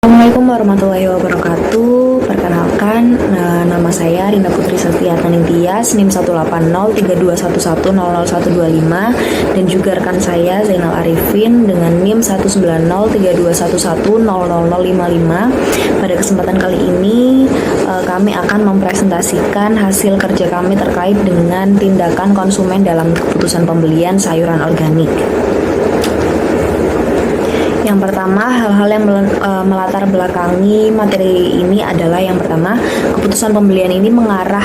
Assalamualaikum warahmatullahi wabarakatuh. Perkenalkan, nama saya Rinda Putri Setiata Ningtyas, NIM 1803211000125, dan juga rekan saya Zainal Arifin dengan NIM 1903211000055. Pada kesempatan kali ini, kami akan mempresentasikan hasil kerja kami terkait dengan tindakan konsumen dalam keputusan pembelian sayuran organik. Yang pertama, hal-hal yang melatar belakangi materi ini adalah yang pertama, keputusan pembelian ini mengarah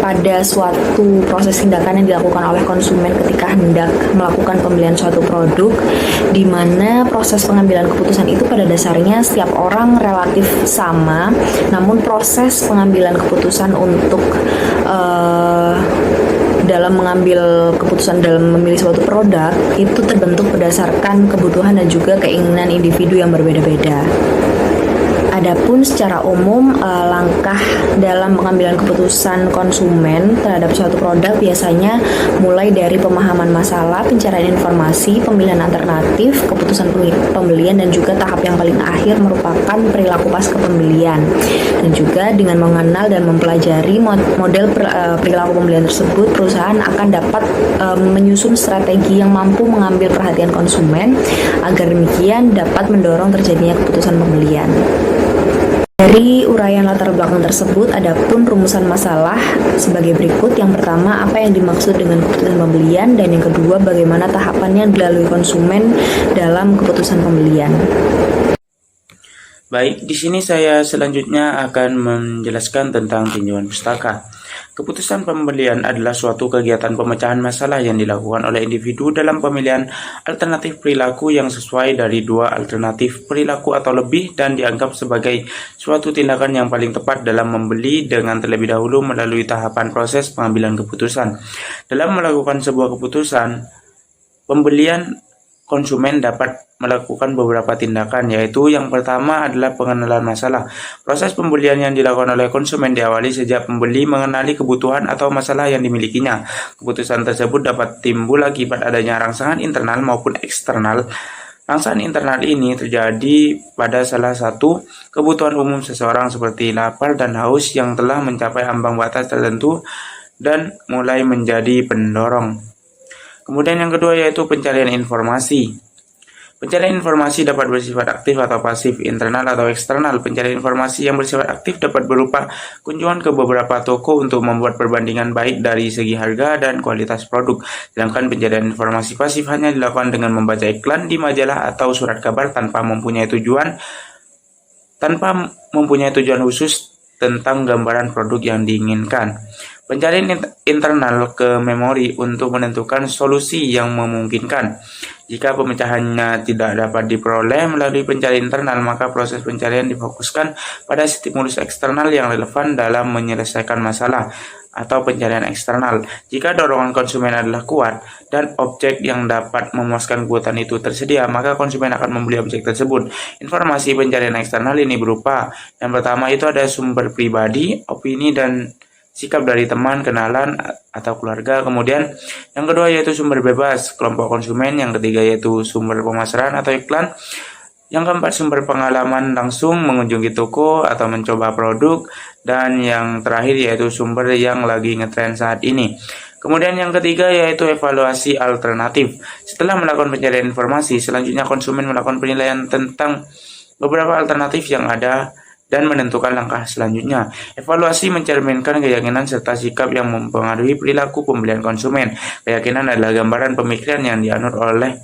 pada suatu proses tindakan yang dilakukan oleh konsumen ketika hendak melakukan pembelian suatu produk, di mana proses pengambilan keputusan itu pada dasarnya setiap orang relatif sama, namun proses pengambilan keputusan untuk dalam mengambil keputusan dalam memilih suatu produk itu terbentuk berdasarkan kebutuhan dan juga keinginan individu yang berbeda-beda. Adapun secara umum, langkah dalam pengambilan keputusan konsumen terhadap suatu produk biasanya mulai dari pemahaman masalah, pencarian informasi, pemilihan alternatif, keputusan pembelian, dan juga tahap yang paling akhir merupakan perilaku pasca pembelian. Dan juga dengan mengenal dan mempelajari model perilaku pembelian tersebut, perusahaan akan dapat menyusun strategi yang mampu mengambil perhatian konsumen agar demikian dapat mendorong terjadinya keputusan pembelian. Dari uraian latar belakang tersebut, adapun rumusan masalah sebagai berikut. Yang pertama, apa yang dimaksud dengan keputusan pembelian, dan yang kedua, bagaimana tahapan yang dilalui konsumen dalam keputusan pembelian. Baik, di sini saya selanjutnya akan menjelaskan tentang tinjauan pustaka. Keputusan pembelian adalah suatu kegiatan pemecahan masalah yang dilakukan oleh individu dalam pemilihan alternatif perilaku yang sesuai dari dua alternatif perilaku atau lebih, dan dianggap sebagai suatu tindakan yang paling tepat dalam membeli dengan terlebih dahulu melalui tahapan proses pengambilan keputusan. Dalam melakukan sebuah keputusan pembelian, konsumen dapat melakukan beberapa tindakan, yaitu yang pertama adalah pengenalan masalah. Proses pembelian yang dilakukan oleh konsumen diawali sejak pembeli mengenali kebutuhan atau masalah yang dimilikinya. Keputusan tersebut dapat timbul akibat adanya rangsangan internal maupun eksternal. Rangsangan internal ini terjadi pada salah satu kebutuhan umum seseorang seperti lapar dan haus yang telah mencapai ambang batas tertentu dan mulai menjadi pendorong. Kemudian yang kedua yaitu pencarian informasi. Pencarian informasi dapat bersifat aktif atau pasif, internal atau eksternal. Pencarian informasi yang bersifat aktif dapat berupa kunjungan ke beberapa toko untuk membuat perbandingan baik dari segi harga dan kualitas produk. Sedangkan pencarian informasi pasif hanya dilakukan dengan membaca iklan di majalah atau surat kabar tanpa mempunyai tujuan khusus tentang gambaran produk yang diinginkan. Pencarian internal ke memori untuk menentukan solusi yang memungkinkan. Jika pemecahannya tidak dapat diperoleh melalui pencarian internal, maka proses pencarian difokuskan pada stimulus eksternal yang relevan dalam menyelesaikan masalah atau pencarian eksternal. Jika dorongan konsumen adalah kuat dan objek yang dapat memuaskan kebutuhan itu tersedia, maka konsumen akan membeli objek tersebut. Informasi pencarian eksternal ini berupa, yang pertama itu ada sumber pribadi, opini, dan sikap dari teman, kenalan, atau keluarga. Kemudian yang kedua yaitu sumber bebas, kelompok konsumen. Yang ketiga yaitu sumber pemasaran atau iklan. Yang keempat sumber pengalaman langsung mengunjungi toko atau mencoba produk. Dan yang terakhir yaitu sumber yang lagi ngetren saat ini. Kemudian yang ketiga yaitu evaluasi alternatif. Setelah melakukan pencarian informasi, selanjutnya konsumen melakukan penilaian tentang beberapa alternatif yang ada dan menentukan langkah selanjutnya. Evaluasi mencerminkan keyakinan serta sikap yang mempengaruhi perilaku pembelian konsumen. Keyakinan adalah gambaran pemikiran yang dianut oleh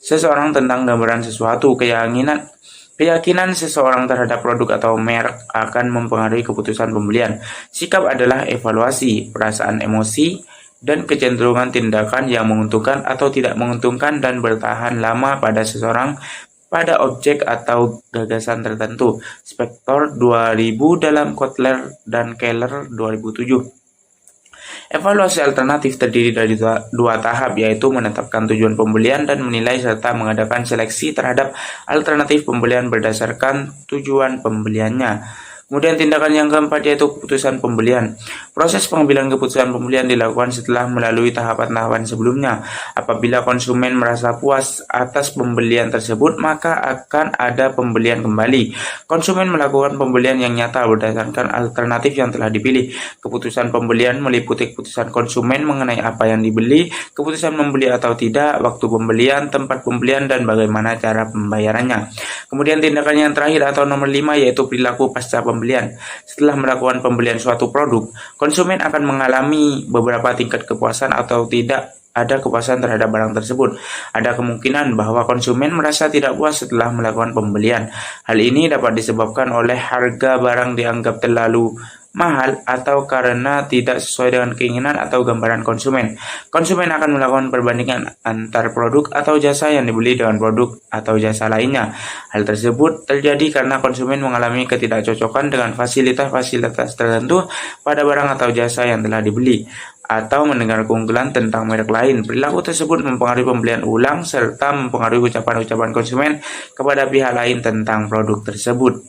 seseorang tentang gambaran sesuatu. Keyakinan seseorang terhadap produk atau merek akan mempengaruhi keputusan pembelian. Sikap adalah evaluasi, perasaan, emosi, dan kecenderungan tindakan yang menguntungkan atau tidak menguntungkan dan bertahan lama pada seseorang pada objek atau gagasan tertentu. Spector 2000 dalam Kotler dan Keller 2007. Evaluasi alternatif terdiri dari dua tahap, yaitu menetapkan tujuan pembelian dan menilai serta mengadakan seleksi terhadap alternatif pembelian berdasarkan tujuan pembeliannya. Kemudian tindakan yang keempat yaitu keputusan pembelian. Proses pengambilan keputusan pembelian dilakukan setelah melalui tahapan-tahapan sebelumnya. Apabila konsumen merasa puas atas pembelian tersebut, maka akan ada pembelian kembali. Konsumen melakukan pembelian yang nyata berdasarkan alternatif yang telah dipilih. Keputusan pembelian meliputi keputusan konsumen mengenai apa yang dibeli, keputusan membeli atau tidak, waktu pembelian, tempat pembelian, dan bagaimana cara pembayarannya. Kemudian tindakan yang terakhir atau nomor 5 yaitu perilaku pasca pembelian. Setelah melakukan pembelian suatu produk, konsumen akan mengalami beberapa tingkat kepuasan atau tidak ada kepuasan terhadap barang tersebut. Ada kemungkinan bahwa konsumen merasa tidak puas setelah melakukan pembelian. Hal ini dapat disebabkan oleh harga barang dianggap terlalu mahal atau karena tidak sesuai dengan keinginan atau gambaran konsumen. Konsumen akan melakukan perbandingan antar produk atau jasa yang dibeli dengan produk atau jasa lainnya. Hal tersebut terjadi karena konsumen mengalami ketidakcocokan dengan fasilitas-fasilitas tertentu pada barang atau jasa yang telah dibeli, atau mendengar keunggulan tentang merek lain. Perilaku tersebut mempengaruhi pembelian ulang serta mempengaruhi ucapan-ucapan konsumen kepada pihak lain tentang produk tersebut.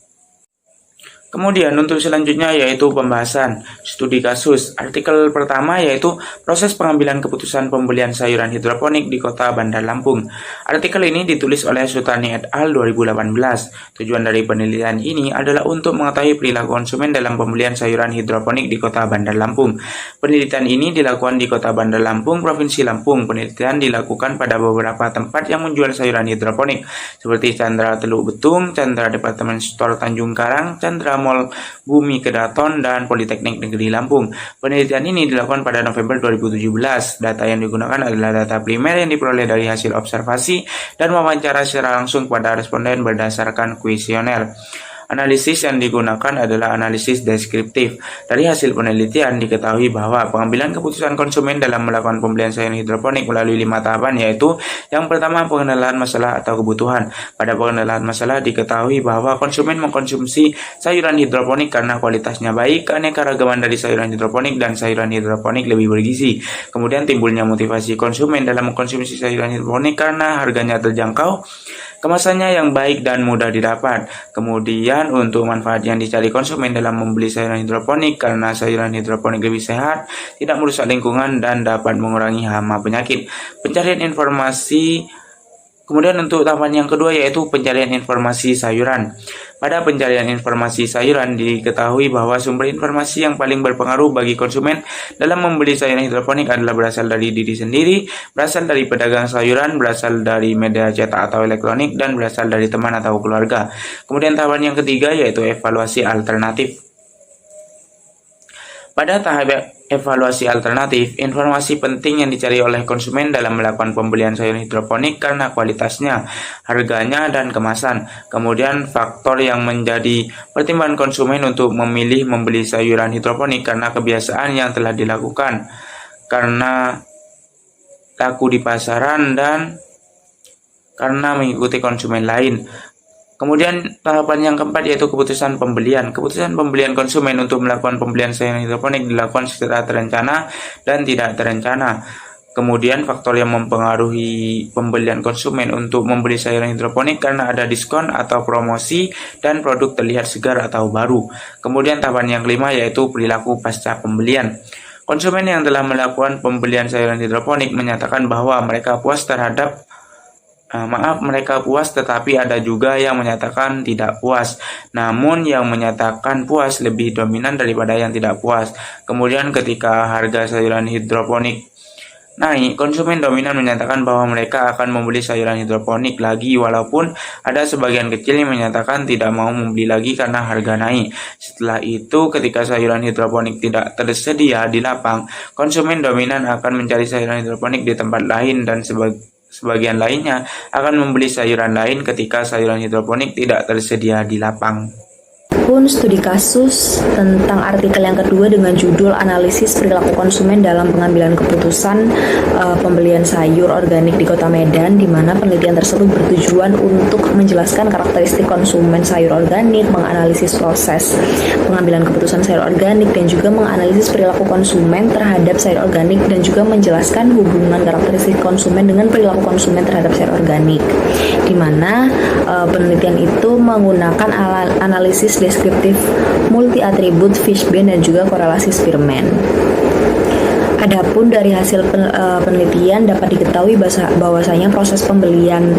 Kemudian untuk selanjutnya yaitu pembahasan studi kasus. Artikel pertama yaitu proses pengambilan keputusan pembelian sayuran hidroponik di Kota Bandar Lampung. Artikel ini ditulis oleh Sutani et al. 2018. Tujuan dari penelitian ini adalah untuk mengetahui perilaku konsumen dalam pembelian sayuran hidroponik di Kota Bandar Lampung. Penelitian ini dilakukan di Kota Bandar Lampung, Provinsi Lampung. Penelitian dilakukan pada beberapa tempat yang menjual sayuran hidroponik seperti Chandra Teluk Betung, Chandra Departemen Store Tanjung Karang, Chandra Mall Bumi Kedaton, dan Politeknik Negeri Lampung. Penelitian ini dilakukan pada November 2017. Data yang digunakan adalah data primer yang diperoleh dari hasil observasi dan wawancara secara langsung kepada responden berdasarkan kuesioner. Analisis yang digunakan adalah analisis deskriptif. Dari hasil penelitian diketahui bahwa pengambilan keputusan konsumen dalam melakukan pembelian sayuran hidroponik melalui 5 tahapan, yaitu yang pertama pengenalan masalah atau kebutuhan. Pada pengenalan masalah diketahui bahwa konsumen mengkonsumsi sayuran hidroponik karena kualitasnya baik, keanekaragaman dari sayuran hidroponik dan sayuran hidroponik lebih bergizi. Kemudian timbulnya motivasi konsumen dalam mengkonsumsi sayuran hidroponik karena harganya terjangkau, kemasannya yang baik dan mudah didapat. Kemudian untuk manfaat yang dicari konsumen dalam membeli sayuran hidroponik karena sayuran hidroponik lebih sehat, tidak merusak lingkungan, dan dapat mengurangi hama penyakit. Pencarian informasi. Kemudian untuk tahapan yang kedua yaitu pencarian informasi sayuran. Pada pencarian informasi sayuran diketahui bahwa sumber informasi yang paling berpengaruh bagi konsumen dalam membeli sayuran hidroponik adalah berasal dari diri sendiri, berasal dari pedagang sayuran, berasal dari media cetak atau elektronik, dan berasal dari teman atau keluarga. Kemudian tahapan yang ketiga yaitu evaluasi alternatif. Pada tahap evaluasi alternatif, informasi penting yang dicari oleh konsumen dalam melakukan pembelian sayuran hidroponik karena kualitasnya, harganya, dan kemasan. Kemudian faktor yang menjadi pertimbangan konsumen untuk memilih membeli sayuran hidroponik karena kebiasaan yang telah dilakukan, karena laku di pasaran, dan karena mengikuti konsumen lain. Kemudian tahapan yang keempat yaitu keputusan pembelian. Keputusan pembelian konsumen untuk melakukan pembelian sayuran hidroponik dilakukan secara terencana dan tidak terencana. Kemudian faktor yang mempengaruhi pembelian konsumen untuk membeli sayuran hidroponik karena ada diskon atau promosi dan produk terlihat segar atau baru. Kemudian tahapan yang kelima yaitu perilaku pasca pembelian. Konsumen yang telah melakukan pembelian sayuran hidroponik menyatakan bahwa mereka puas tetapi ada juga yang menyatakan tidak puas. Namun yang menyatakan puas lebih dominan daripada yang tidak puas. Kemudian ketika harga sayuran hidroponik naik, konsumen dominan menyatakan bahwa mereka akan membeli sayuran hidroponik lagi, walaupun ada sebagian kecil yang menyatakan tidak mau membeli lagi karena harga naik. Setelah itu, ketika sayuran hidroponik tidak tersedia di lapang, konsumen dominan akan mencari sayuran hidroponik di tempat lain, dan sebagian lainnya akan membeli sayuran lain ketika sayuran hidroponik tidak tersedia di lapang. Pun studi kasus tentang artikel yang kedua dengan judul analisis perilaku konsumen dalam pengambilan keputusan pembelian sayur organik di Kota Medan, di mana penelitian tersebut bertujuan untuk menjelaskan karakteristik konsumen sayur organik, menganalisis proses pengambilan keputusan sayur organik, dan juga menganalisis perilaku konsumen terhadap sayur organik, dan juga menjelaskan hubungan karakteristik konsumen dengan perilaku konsumen terhadap sayur organik, di mana penelitian itu menggunakan analisis deskriptif, multi atribut Fishbane, dan juga korelasi Spearman. Adapun dari hasil penelitian dapat diketahui bahwasanya proses pembelian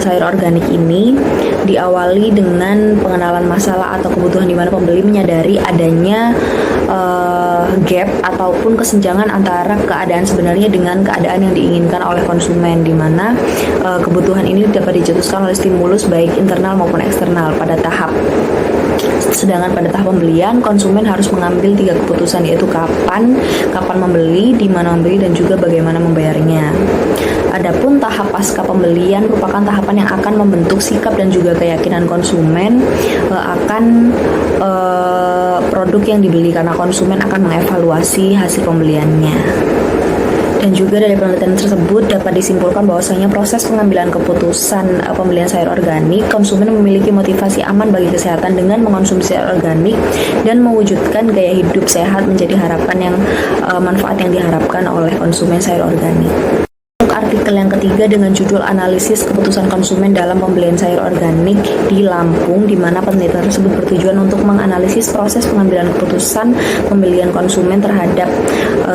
sayur organik ini diawali dengan pengenalan masalah atau kebutuhan di mana pembeli menyadari adanya gap ataupun kesenjangan antara keadaan sebenarnya dengan keadaan yang diinginkan oleh konsumen, di mana kebutuhan ini dapat dicetuskan oleh stimulus baik internal maupun eksternal pada tahap. Sedangkan pada tahap pembelian, konsumen harus mengambil 3 keputusan, yaitu kapan membeli, di mana membeli, dan juga bagaimana membayarnya. Adapun tahap pasca pembelian merupakan tahapan yang akan membentuk sikap dan juga keyakinan konsumen akan produk yang dibeli, karena konsumen akan mengevaluasi hasil pembeliannya. Dan juga dari penelitian tersebut dapat disimpulkan bahwasanya proses pengambilan keputusan pembelian sayur organik, konsumen memiliki motivasi aman bagi kesehatan dengan mengonsumsi sayur organik dan mewujudkan gaya hidup sehat menjadi harapan yang manfaat yang diharapkan oleh konsumen sayur organik. Artikel yang ketiga dengan judul analisis keputusan konsumen dalam pembelian sayur organik di Lampung, di mana penelitian tersebut bertujuan untuk menganalisis proses pengambilan keputusan pembelian konsumen terhadap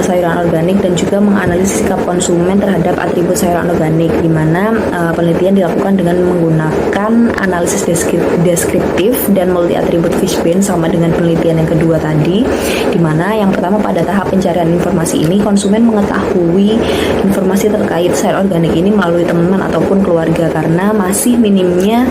sayuran organik dan juga menganalisis sikap konsumen terhadap atribut sayuran organik, di mana penelitian dilakukan dengan menggunakan analisis deskriptif dan multi atribut Fishbane sama dengan penelitian yang kedua tadi, di mana yang pertama pada tahap pencarian informasi ini konsumen mengetahui informasi terkait sayur organik ini melalui teman ataupun keluarga, karena masih minimnya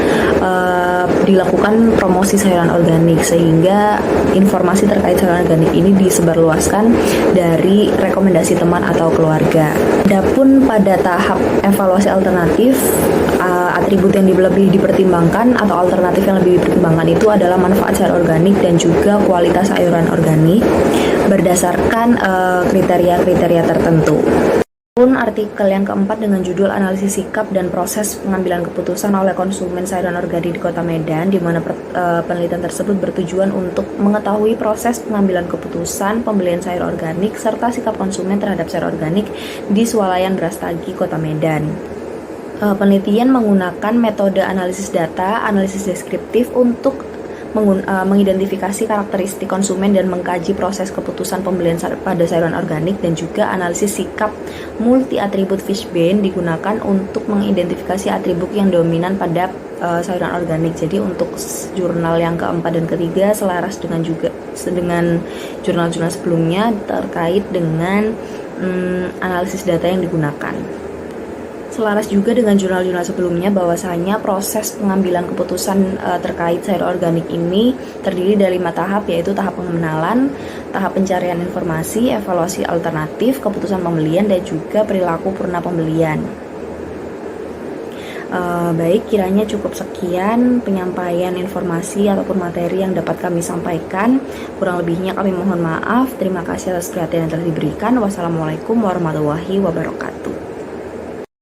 dilakukan promosi sayuran organik, sehingga informasi terkait sayuran organik ini disebarluaskan dari rekomendasi teman atau keluarga. Adapun pada tahap evaluasi alternatif, atribut yang lebih dipertimbangkan atau alternatif yang lebih dipertimbangkan itu adalah manfaat sayur organik dan juga kualitas sayuran organik berdasarkan kriteria-kriteria tertentu. Pun artikel yang keempat dengan judul analisis sikap dan proses pengambilan keputusan oleh konsumen sayuran organik di Kota Medan, di mana penelitian tersebut bertujuan untuk mengetahui proses pengambilan keputusan pembelian sayur organik serta sikap konsumen terhadap sayur organik di swalayan Brastagi, Kota Medan. Penelitian menggunakan metode analisis data, analisis deskriptif untuk mengidentifikasi karakteristik konsumen dan mengkaji proses keputusan pembelian pada sayuran organik, dan juga analisis sikap multi atribut Fishbane digunakan untuk mengidentifikasi atribut yang dominan pada sayuran organik. Jadi untuk jurnal yang keempat dan ketiga selaras dengan jurnal-jurnal sebelumnya terkait dengan analisis data yang digunakan. Selaras juga dengan jurnal-jurnal sebelumnya bahwasanya proses pengambilan keputusan terkait sayur organik ini terdiri dari 5 tahap, yaitu tahap pengenalan, tahap pencarian informasi, evaluasi alternatif, keputusan pembelian, dan juga perilaku purna pembelian. Baik, kiranya cukup sekian penyampaian informasi ataupun materi yang dapat kami sampaikan. Kurang lebihnya kami mohon maaf. Terima kasih atas perhatian yang telah diberikan. Wassalamualaikum warahmatullahi wabarakatuh.